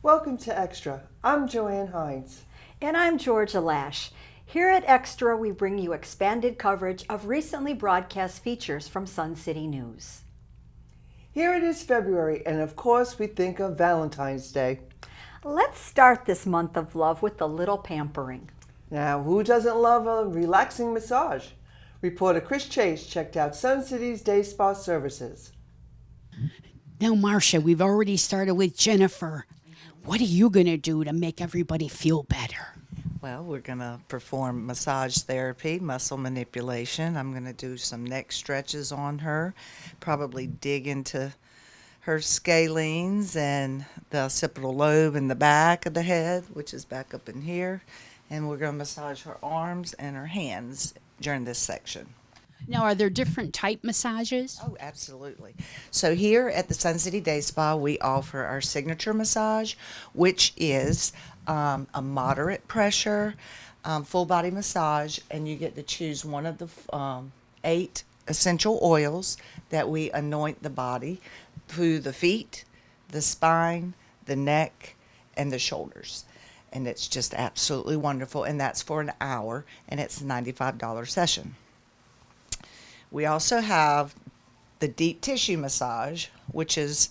Welcome to Extra. I'm Joanne Hines. And I'm Georgia Lash. Here at Extra, we bring you expanded coverage of recently broadcast features from Sun City News. Here it is February, and of course we think of Valentine's Day. Let's start this month of love with a little pampering. Now, who doesn't love a relaxing massage? Reporter Chris Chase checked out Sun City's day spa services. Now, Marcia, we've already started with Jennifer. What are you going to do to make everybody feel better? Well, we're going to perform massage therapy, muscle manipulation. I'm going to do some neck stretches on her, probably dig into her scalenes and the occipital lobe in the back of the head, which is back up in here. And we're going to massage her arms and her hands during this section. Now, are there different type massages? Oh, absolutely. So here at the Sun City Day Spa, we offer our signature massage, which is a moderate pressure, full body massage, and you get to choose one of the 8 essential oils that we anoint the body through the feet, the spine, the neck, and the shoulders. And it's just absolutely wonderful, and that's for an hour, and it's a $95 session. We also have the deep tissue massage, which is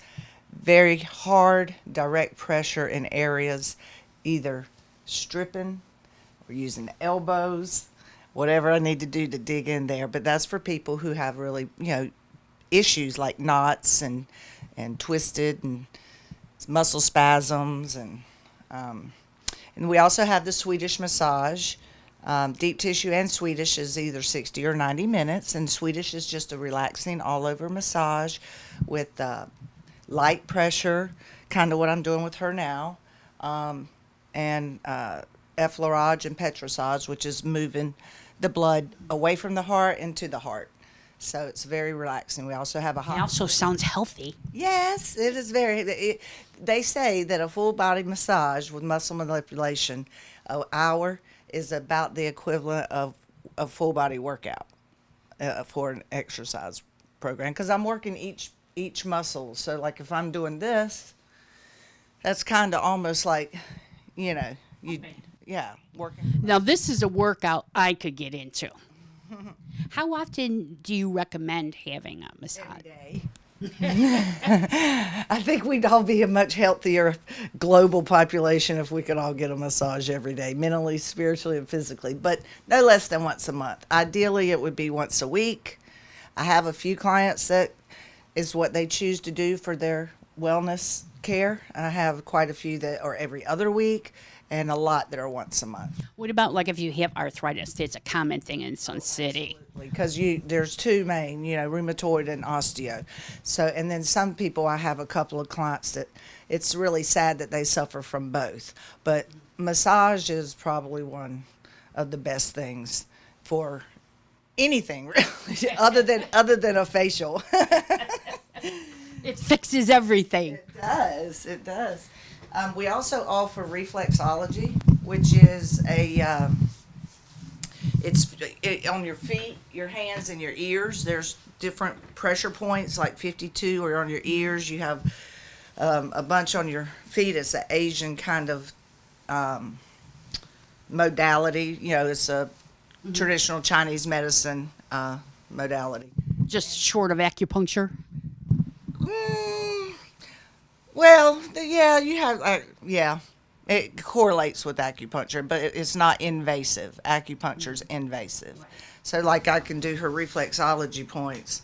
very hard, direct pressure in areas, either stripping or using the elbows, whatever I need to do to dig in there. But that's for people who have really, issues like knots and twisted and muscle spasms. And we also have the Swedish massage. Deep tissue and Swedish is either 60 or 90 minutes, and Swedish is just a relaxing all-over massage with light pressure, kind of what I'm doing with her now, and effleurage and petrissage, which is moving the blood away from the heart into the heart. So it's very relaxing. We also have a hot. It also sounds healthy. Yes, it is very. They say that a full body massage with muscle manipulation, an hour, is about the equivalent of a full body workout for an exercise program, because I'm working each muscle. So like if I'm doing this, that's kind of almost like, working. Now, this is a workout I could get into. How often do you recommend having a massage? Every day. I think we'd all be a much healthier global population if we could all get a massage every day, mentally, spiritually, and physically, but no less than once a month. Ideally, it would be once a week. I have a few clients that is what they choose to do for their wellness care. I have quite a few that are every other week, and a lot that are once a month. What about like if you have arthritis? It's a common thing in Sun City. Because there's two main, rheumatoid and osteo. So, and then some people, I have a couple of clients that it's really sad that they suffer from both. But massage is probably one of the best things for anything, really, other than a facial. It fixes everything. It does. We also offer Reflexology, which is it's on your feet, your hands, and your ears. There's different pressure points, like 52 are on your ears. You have a bunch on your feet. It's an Asian kind of modality. It's a traditional Chinese medicine modality. Just short of acupuncture? Well, yeah, you have, it correlates with acupuncture, but it's not invasive. Acupuncture's invasive. So, like, I can do her reflexology points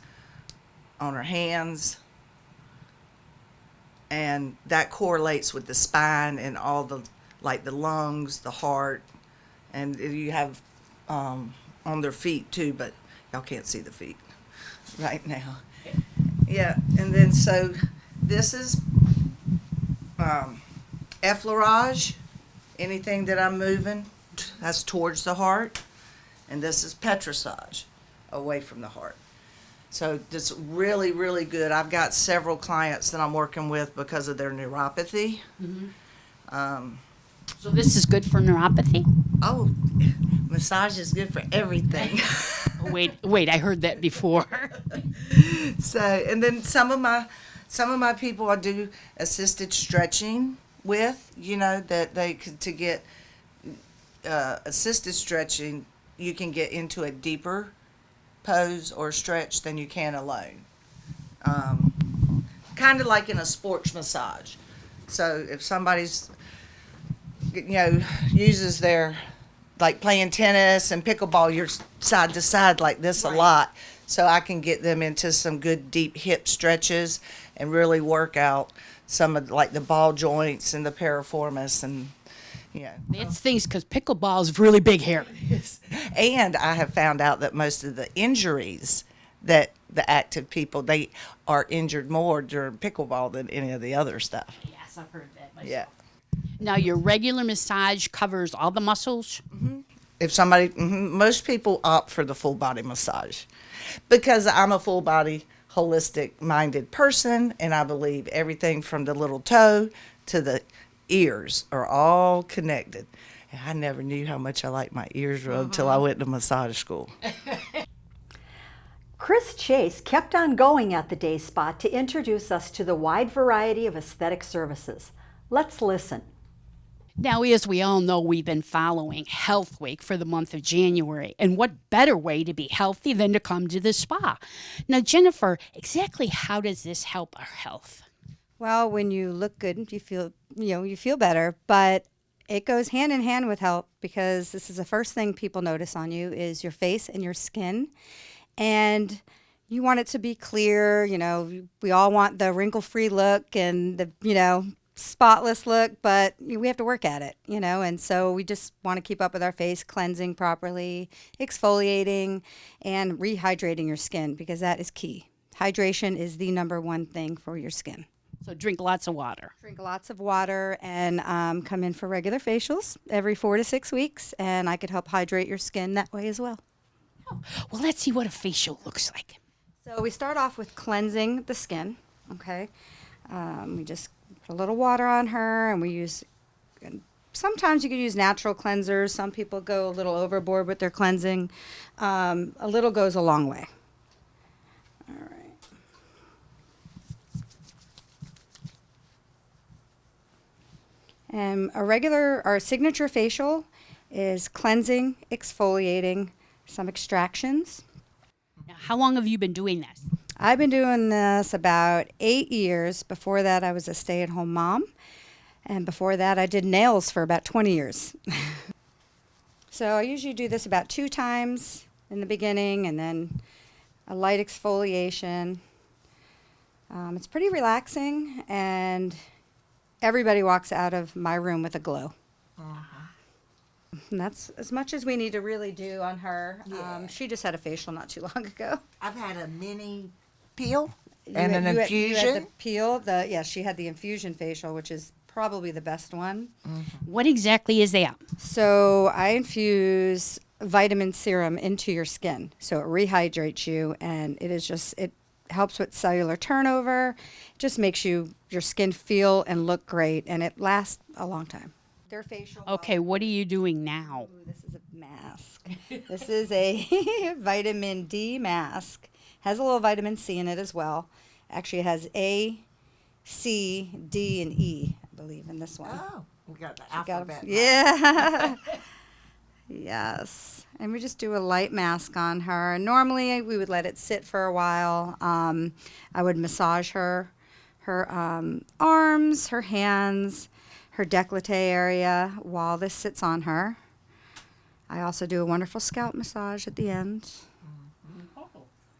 on her hands, and that correlates with the spine and all the, like, the lungs, the heart, and you have on their feet, too, but y'all can't see the feet right now. Yeah, and then so this is effleurage, anything that I'm moving, that's towards the heart. And this is petrissage, away from the heart. So this is really, really good. I've got several clients that I'm working with because of their neuropathy. So this is good for neuropathy? Oh, massage is good for everything. Wait, I heard that before. So, and then some of my people, I do assisted stretching with, that they could, to get assisted stretching, you can get into a deeper pose or stretch than you can alone. Kind of like in a sports massage. So if somebody's, uses their, like playing tennis and pickleball, you're side to side like this a lot. So I can get them into some good deep hip stretches and really work out some of like the ball joints and the piriformis and, That's things because pickleball is really big hair. And I have found out that most of the injuries that the active people, they are injured more during pickleball than any of the other stuff. Yes, I've heard that myself. Yeah. Now, your regular massage covers all the muscles? If somebody, most people opt for the full body massage because I'm a full body, holistic minded person, and I believe everything from the little toe to the ears are all connected. And I never knew how much I liked my ears rubbed till I went to massage school. Chris Chase kept on going at the day spa to introduce us to the wide variety of aesthetic services. Let's listen. Now, as we all know, we've been following Health Week for the month of January. And what better way to be healthy than to come to the spa? Now, Jennifer, exactly how does this help our health? Well, when you look good, you feel better, but it goes hand in hand with health because this is the first thing people notice on you is your face and your skin. And you want it to be clear, we all want the wrinkle-free look and the, spotless look, but we have to work at it, and so we just want to keep up with our face, cleansing properly, exfoliating, and rehydrating your skin because that is key. Hydration is the number one thing for your skin. So drink lots of water. Drink lots of water and come in for regular facials every 4 to 6 weeks, and I could help hydrate your skin that way as well. Well, let's see what a facial looks like. So we start off with cleansing the skin, okay? We just put a little water on her, and we use, sometimes you can use natural cleansers. Some people go a little overboard with their cleansing. A little goes a long way. All right. And our signature facial is cleansing, exfoliating, some extractions. Now, how long have you been doing this? I've been doing this about 8 years. Before that, I was a stay-at-home mom. And before that, I did nails for about 20 years. So I usually do this about 2 times in the beginning and then a light exfoliation. It's pretty relaxing, and everybody walks out of my room with a glow. And that's as much as we need to really do on her. Yeah. She just had a facial not too long ago. I've had a mini peel You and had- an you had infusion. the peel. She had the infusion facial, which is probably the best one. What exactly is that? So I infuse vitamin serum into your skin, so it rehydrates you, and it helps with cellular turnover. It just makes your skin feel and look great, and it lasts a long time. Their facial. Okay, what are you doing now? Ooh, this is a mask. This is a vitamin D mask. Has a little vitamin C in it as well. Actually, it has A, C, D, and E, I believe, in this one. Oh, we got the Got 'em. alphabet. Yeah. Yes. And we just do a light mask on her. Normally, we would let it sit for a while. I would massage her arms, her hands, her décolleté area while this sits on her. I also do a wonderful scalp massage at the end.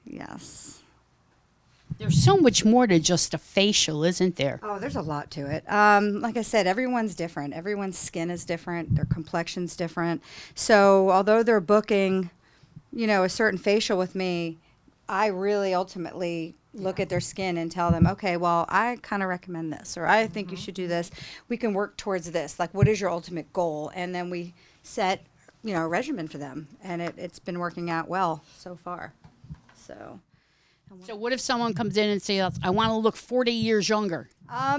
Yes. There's so much more to just a facial, isn't there? Oh, there's a lot to it. Like I said, everyone's different. Everyone's skin is different. Their complexion's different. So although they're booking, a certain facial with me, I really ultimately look at their skin and tell them, okay, well, I kind of recommend this, or I think you should do this. We can work towards this. Like, what is your ultimate goal? And then we set, a regimen for them. And it's been working out well so far. So what if someone comes in and says, I want to look 40 years younger? I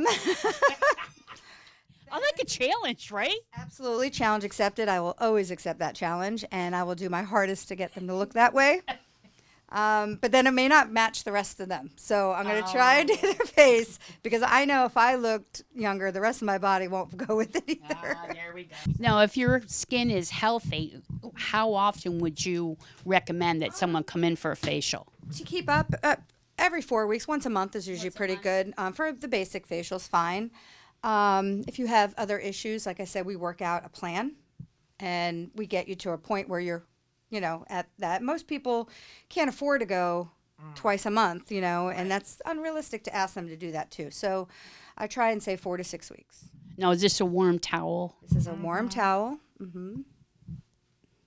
like a challenge, right? Absolutely. Challenge accepted. I will always accept that challenge, and I will do my hardest to get them to look that way. But then it may not match the rest of them. So I'm going to try and do their face because I know if I looked younger, the rest of my body won't go with it either. There we go. Now, if your skin is healthy, how often would you recommend that someone come in for a facial? To keep up, every 4 weeks, once a month is usually pretty good. For the basic facials, fine. If you have other issues, like I said, we work out a plan and we get you to a point where you're, at that. Most people can't afford to go twice a month, and that's unrealistic to ask them to do that too. So I try and say 4 to 6 weeks. Now, is this a warm towel? This is a warm towel.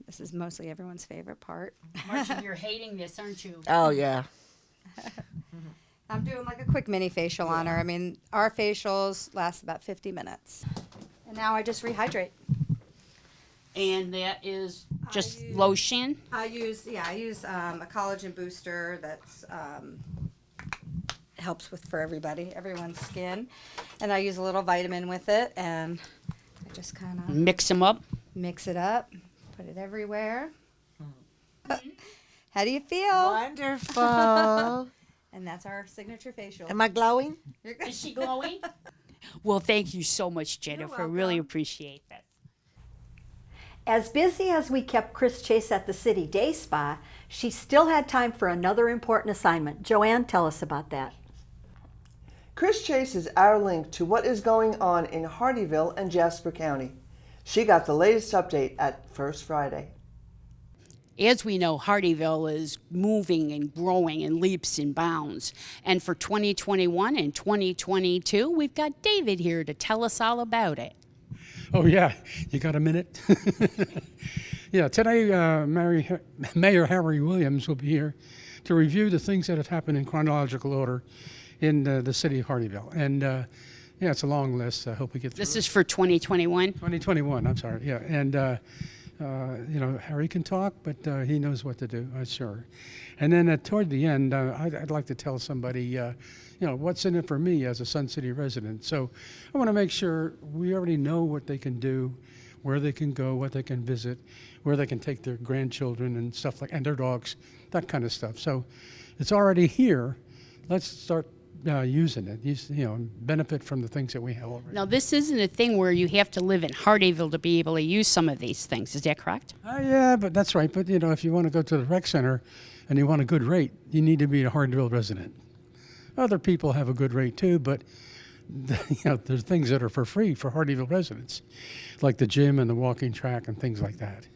This is mostly everyone's favorite part. Marcia, you're hating this, aren't you? Oh, yeah. I'm doing like a quick mini facial on her. I mean, our facials last about 50 minutes. And now I just rehydrate. And that is just lotion? I use a collagen booster that's helps for everyone's skin. And I use a little vitamin with it, and I just kind of Mix them up? mix it up, put it everywhere. How do you feel? Wonderful. And that's our signature facial. Am I glowing? Is she glowing? Well, thank you so much, Jennifer. Really appreciate that. As busy as we kept Chris Chase at the City Day Spa, she still had time for another important assignment. Joanne, tell us about that. Chris Chase is our link to what is going on in Hardeeville and Jasper County. She got the latest update at First Friday. As we know, Hardeeville is moving and growing in leaps and bounds. And for 2021 and 2022, we've got David here to tell us all about it. Oh, yeah. You got a minute? Yeah, today Mayor Harry Williams will be here to review the things that have happened in chronological order in the city of Hardeeville. And, yeah, it's a long list. I hope we get through This is for 2021? 2021, I'm sorry, yeah. And, Harry can talk, but he knows what to do, sure. And then toward the end, I'd like to tell somebody, what's in it for me as a Sun City resident. So I want to make sure we already know what they can do, where they can go, what they can visit, where they can take their grandchildren and stuff and their dogs, that kind of stuff. So it's already here. Let's start using it, benefit from the things that we have already. Now, this isn't a thing where you have to live in Hardeeville to be able to use some of these things. Is that correct? Yeah, but that's right. But, if you want to go to the rec center and you want a good rate, you need to be a Hardeeville resident. Other people have a good rate too, but there's things that are for free for Hardeeville residents, like the gym and the walking track and things like that.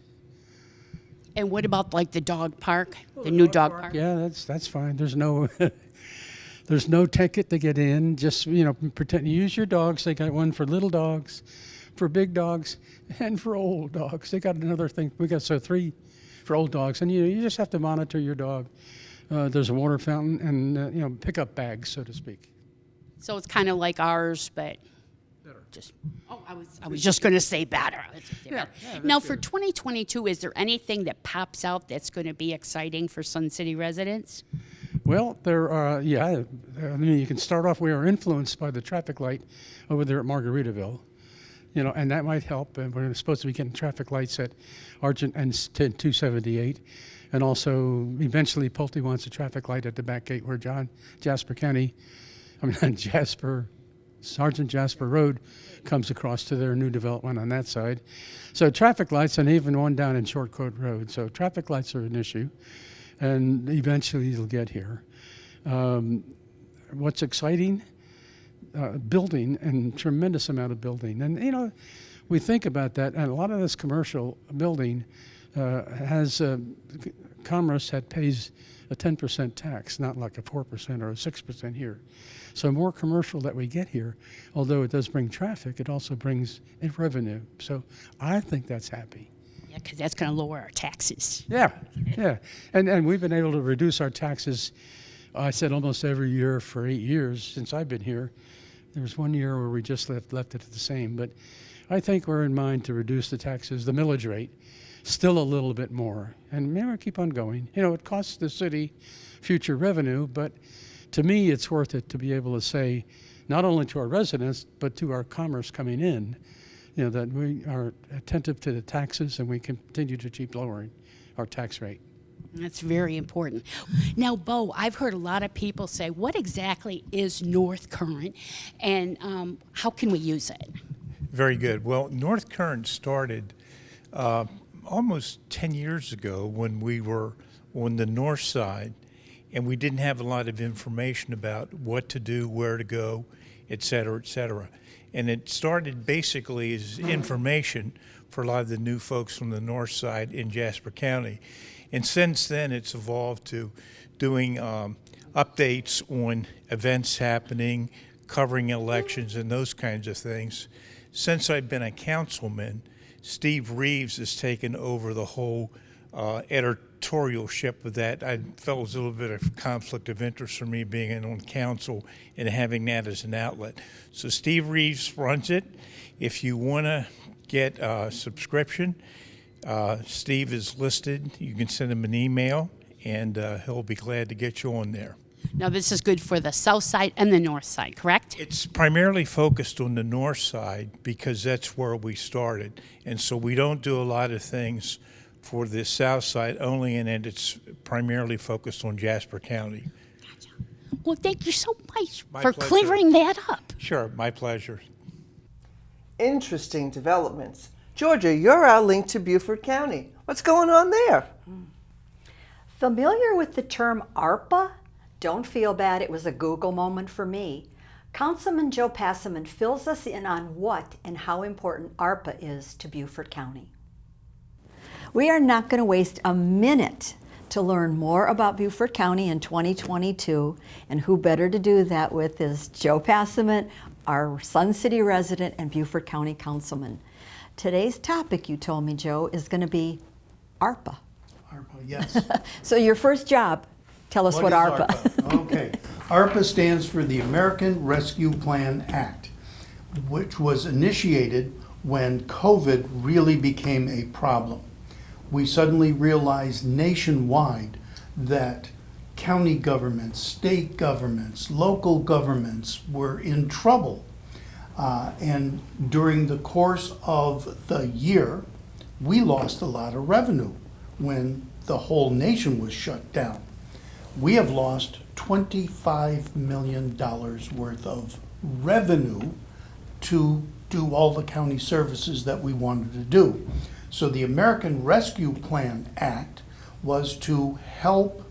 And what about like the dog park, the new dog park? Yeah, that's fine. There's no there's no ticket to get in. Just pretend to use your dogs. They got one for little dogs, for big dogs, and for old dogs. They got another thing. We got 3 for old dogs, and you just have to monitor your dog. There's a water fountain and pickup bags, so to speak. So it's kind of like ours, but just I was just going to say better. Now for 2022, is there anything that pops out that's going to be exciting for Sun City residents? Well, there are. I mean, you can start off. We are influenced by the traffic light over there at Margaritaville. And that might help. And we're supposed to be getting traffic lights at Argent and 278. And also, eventually, Pulte wants a traffic light at the back gate where Sergeant Jasper Road comes across to their new development on that side. So traffic lights, and even one down in Shortcoat Road. So traffic lights are an issue, and eventually it'll get here. What's exciting? Building, and tremendous amount of building. And, we think about that, and a lot of this commercial building has commerce that pays a 10% tax, not like a 4% or a 6% here. So more commercial that we get here, although it does bring traffic, it also brings in revenue. So I think that's happy. Yeah, because that's going to lower our taxes. Yeah. And we've been able to reduce our taxes, I said almost every year for 8 years since I've been here. There was 1 year where we just left it at the same. But I think we're in mind to reduce the taxes, the millage rate, still a little bit more. And maybe we'll keep on going. It costs the city future revenue, but to me, it's worth it to be able to say, not only to our residents, but to our commerce coming in, that we are attentive to the taxes and we continue to keep lowering our tax rate. That's very important. Now, Bo, I've heard a lot of people say, what exactly is North Current, and how can we use it? Very good. Well, North Current started almost 10 years ago when we were on the north side, and we didn't have a lot of information about what to do, where to go, et cetera, et cetera. And it started basically as information for a lot of the new folks from the north side in Jasper County. And since then, it's evolved to doing updates on events happening, covering elections, and those kinds of things. Since I've been a councilman, Steve Reeves has taken over the whole editorialship of that. I felt it was a little bit of conflict of interest for me being on council and having that as an outlet. So Steve Reeves runs it. If you want to get a subscription, Steve is listed. You can send him an email, and he'll be glad to get you on there. Now, this is good for the south side and the north side, correct? It's primarily focused on the north side because that's where we started. And so we don't do a lot of things for the south side only, and it's primarily focused on Jasper County. Well, thank you so much My for pleasure. clearing that up. Sure, my pleasure. Interesting developments. Georgia, you're our link to Beaufort County. What's going on there? Familiar with the term ARPA? Don't feel bad, it was a Google moment for me. Councilman Joe Passaman fills us in on what and how important ARPA is to Beaufort County. We are not going to waste a minute to learn more about Beaufort County in 2022, and who better to do that with is Joe Passaman, our Sun City resident and Beaufort County councilman. Today's topic, you told me, Joe, is going to be ARPA. ARPA, yes. So your first job, tell us what is ARPA. Okay. ARPA stands for the American Rescue Plan Act, which was initiated when COVID really became a problem. We suddenly realized nationwide that county governments, state governments, local governments were in trouble. And during the course of the year, we lost a lot of revenue when the whole nation was shut down. We have lost $25 million worth of revenue to do all the county services that we wanted to do. So the American Rescue Plan Act was to help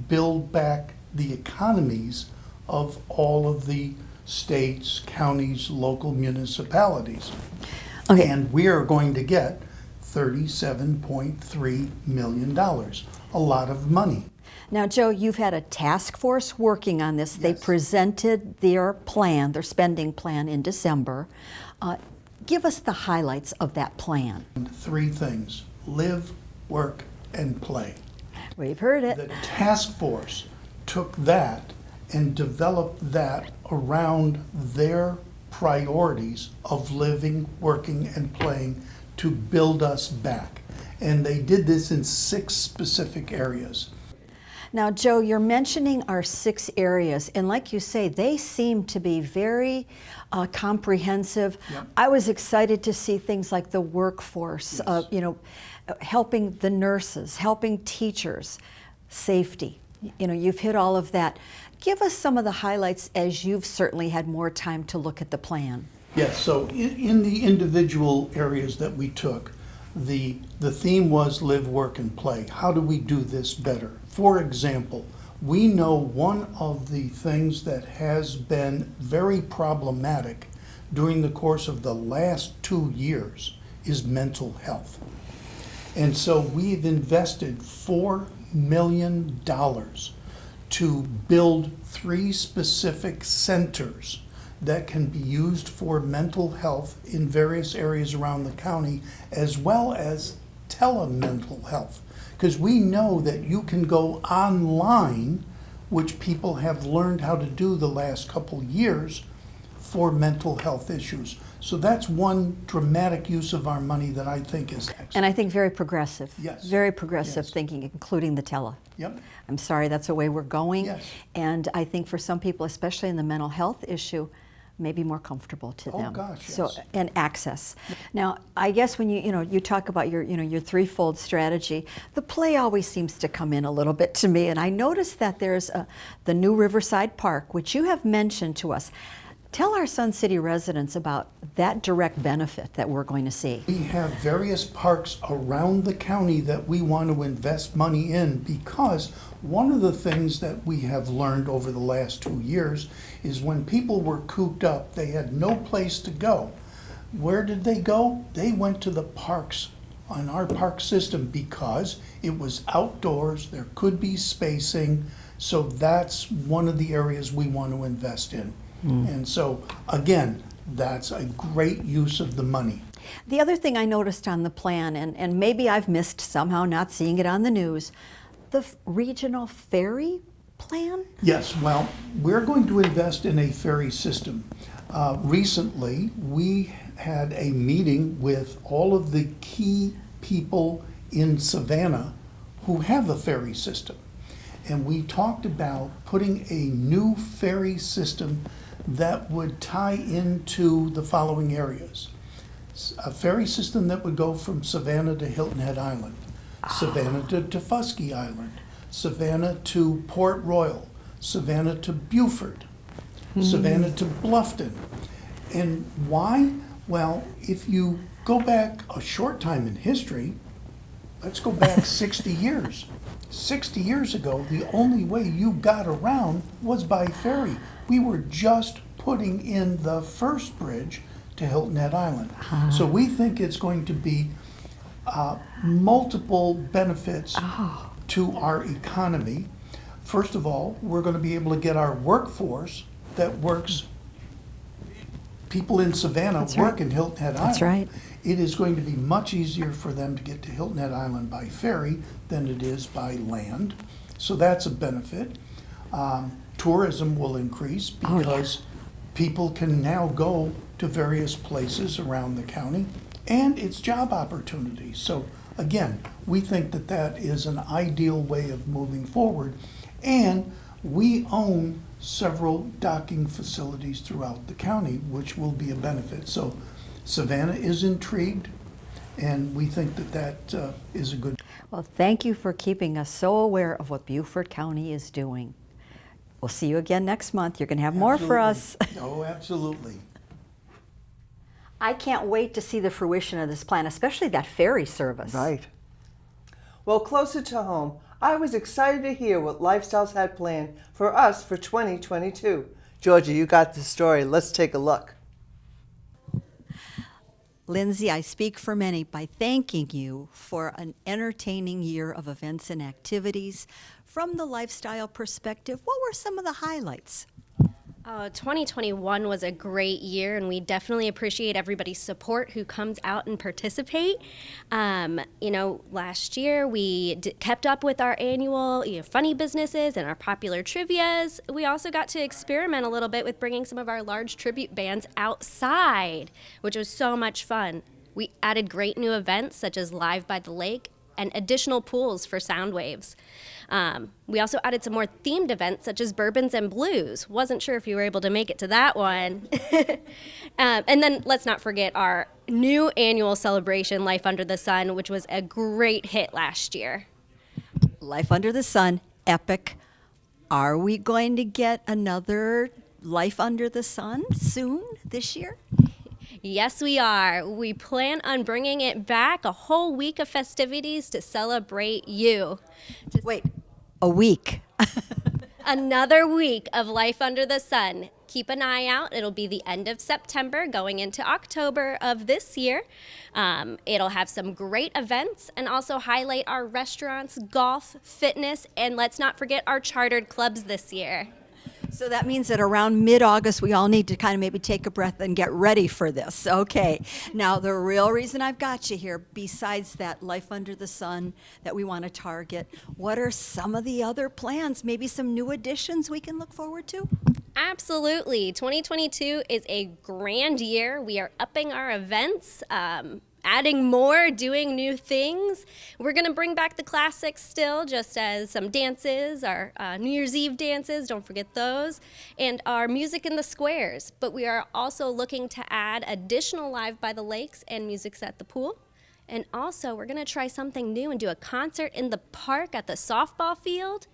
build back the economies of all of the states, counties, local municipalities. Okay. And we are going to get $37.3 million, a lot of money. Now, Joe, you've had a task force working on this. They Yes. presented their plan, their spending plan in December. Give us the highlights of that plan. Three things: live, work, and play. We've heard The it. task force took that and developed that around their priorities of living, working, and playing to build us back. And they did this in 6 specific areas. Now, Joe, you're mentioning our 6 areas, and like you say, they seem to be very comprehensive. Yep. I was excited to see things like the workforce, Yes. Helping the nurses, helping teachers, safety. You've hit all of that. Give us some of the highlights as you've certainly had more time to look at the plan. Yes, so in the individual areas that we took, the theme was live, work, and play. How do we do this better? For example, we know one of the things that has been very problematic during the course of the last 2 years is mental health. And so we've invested $4 million to build 3 specific centers that can be used for mental health in various areas around the county, as well as telemental health. Because we know that you can go online, which people have learned how to do the last couple years, for mental health issues. So that's one dramatic use of our money that I think is excellent. And I think very progressive. Yes. Very progressive Yes. thinking, including the tele. Yep. I'm sorry, that's the way we're going. Yes. And I think for some people, especially in the mental health issue, maybe more comfortable to them. gosh, So yes. and access. Now, I guess when you talk about your threefold strategy, the play always seems to come in a little bit to me. And I noticed that there's the new Riverside Park, which you have mentioned to us. Tell our Sun City residents about that direct benefit that we're going to see. We have various parks around the county that we want to invest money in, because one of the things that we have learned over the last 2 years is when people were cooped up, they had no place to go. Where did they go? They went to the parks on our park system because it was outdoors, there could be spacing, so that's one of the areas we want to invest in. And so, again, that's a great use of the money. The other thing I noticed on the plan, and maybe I've missed somehow not seeing it on the news, the regional ferry plan? Yes, well, we're going to invest in a ferry system. Recently, we had a meeting with all of the key people in Savannah who have the ferry system. And we talked about putting a new ferry system that would tie into the following areas. A ferry system that would go from Savannah to Hilton Head Island, Savannah to Tofusky Island, Savannah to Port Royal, Savannah to Beaufort, Savannah to Bluffton. And why? Well, if you go back a short time in history, let's go back 60 years. 60 years ago, the only way you got around was by ferry. We were just putting in the first bridge to Hilton Head Island. So we think it's going to be multiple benefits to our economy. First of all, we're going to be able to get our workforce that works, people in Savannah work in Hilton Head Island. That's right. It is going to be much easier for them to get to Hilton Head Island by ferry than it is by land. So that's a benefit. Tourism will increase because people can now go to various places around the county, and it's job opportunities. So again, we think that that is an ideal way of moving forward. And we own several docking facilities throughout the county, which will be a benefit. So Savannah is intrigued, and we think that that is a good. Well, thank you for keeping us so aware of what Beaufort County is doing. We'll see you again next month. You're going to have more for us. Oh, absolutely. I can't wait to see the fruition of this plan, especially that ferry service. Right. Well, closer to home, I was excited to hear what Lifestyles had planned for us for 2022. Georgia, you got the story. Let's take a look. Lindsay, I speak for many by thanking you for an entertaining year of events and activities. From the lifestyle perspective, what were some of the highlights? 2021 was a great year, and we definitely appreciate everybody's support who comes out and participate. Last year we kept up with our annual funny businesses and our popular trivias. We also got to experiment a little bit with bringing some of our large tribute bands outside, which was so much fun. We added great new events such as Live by the Lake and additional pools for sound waves. We also added some more themed events such as Bourbons and Blues. Wasn't sure if you were able to make it to that one. And then let's not forget our new annual celebration, Life Under the Sun, which was a great hit last year. Life Under the Sun, epic. Are we going to get another Life Under the Sun soon this year? Yes, we are. We plan on bringing it back, a whole week of festivities to celebrate you. Wait, a week. Another week of Life Under the Sun. Keep an eye out. It'll be the end of September going into October of this year. It'll have some great events and also highlight our restaurants, golf, fitness, and let's not forget our chartered clubs this year. So that means that around mid-August, we all need to kind of maybe take a breath and get ready for this. Okay. Now, the real reason I've got you here, besides that Life Under the Sun that we want to target, what are some of the other plans? Maybe some new additions we can look forward to? Absolutely. 2022 is a grand year. We are upping our events. adding more, doing new things. We're going to bring back the classics still, just as some dances, our New Year's Eve dances, don't forget those, and our music in the squares. But we are also looking to add additional Live by the Lakes and Music's at the Pool. And also, we're going to try something new and do a concert in the park at the softball field,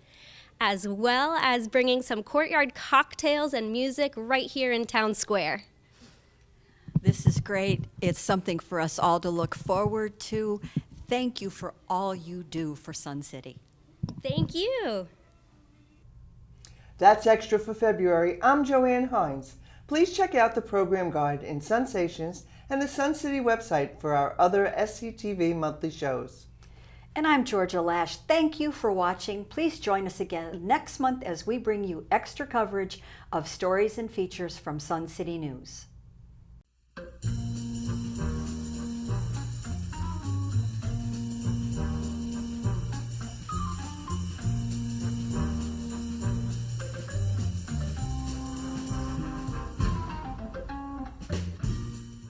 as well as bringing some courtyard cocktails and music right here in Town Square. This is great. It's something for us all to look forward to. Thank you for all you do for Sun City. Thank you. That's extra for February. I'm Joanne Hines. Please check out the program guide in Sensations and the Sun City website for our other SCTV monthly shows. And I'm Georgia Lash. Thank you for watching. Please join us again next month as we bring you extra coverage of stories and features from Sun City News.